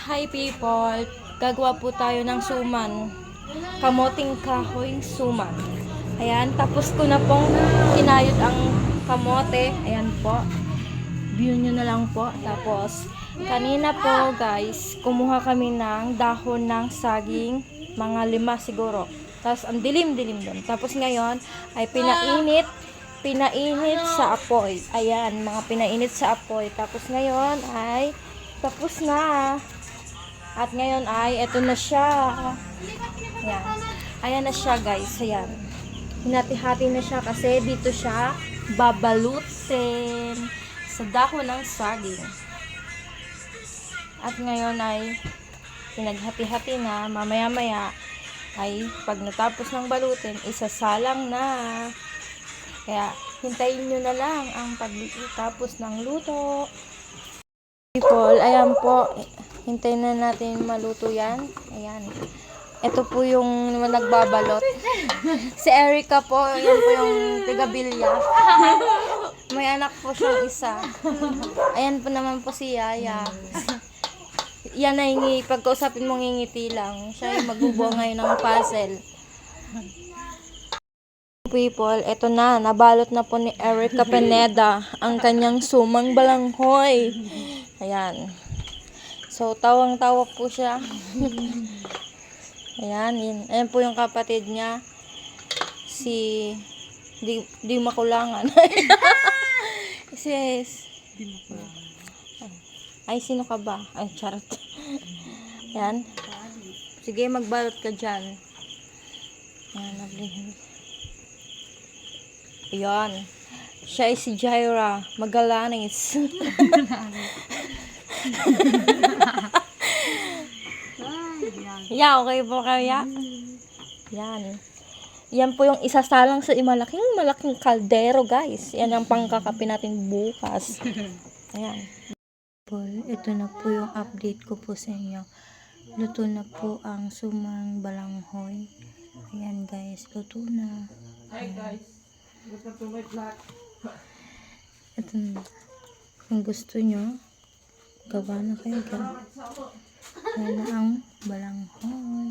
Hi people! Gagawa po tayo ng suman. Kamoting kahoy suman. Ayan, tapos ko na pong kinayod ang kamote. Ayan po. View nyo na lang po. Tapos, kanina po guys, kumuha kami ng dahon ng saging. Mga 5 siguro. Tapos, ang dilim-dilim doon. Tapos ngayon, ay pinainit sa apoy. Ayan, mga pinainit sa apoy. Tapos ngayon ay tapos na. At ngayon ay eto na siya. Ayan. Ayan na siya guys. Ayan. Hinati-hati na siya kasi dito siya babalutin sa dahon ng saging. At ngayon ay pinaghati-hati na. Mamaya-maya ay pag natapos ng balutin, isasalang na. Kaya hintayin nyo na lang ang pagtapos ng luto. People, ayan po. Hintayin na natin maluto yan. Ayan. Ito po yung nagbabalot. Si Erica po, yan po yung tigabilya. May anak po siyang isa. Ayan po naman po si Yaya. Yan na pagkausapin mo ngingiti lang. Siya yung magbubuo ngayon ng puzzle. People, eto na. Nabalot na po ni Erica Pineda ang kanyang sumang balanghoy. Ayan. So, tawang-tawa po siya. Ayan, yun. Ayan po yung kapatid niya. Si... Di makulangan. Sis. Ay, sino ka ba? Ay, charot. Ayan. Sige, magbalot ka dyan. Ayan, nablihin. Ayan. Siya ay si Jaira Magalanes. Yeah, okay po kaya. Yan. Yan po yung isasalang sa malaking kaldero, guys. Yan ang pangkakape natin bukas. Ayan. Ito na po yung update ko po sa inyo. Luto na po ang sumang balanghoy. Ayan, guys. Luto na. Hi, guys. Welcome to my vlog. Ito na. Kung gusto nyo, gawa na kayo dyan. Ayan na ang balanghoy.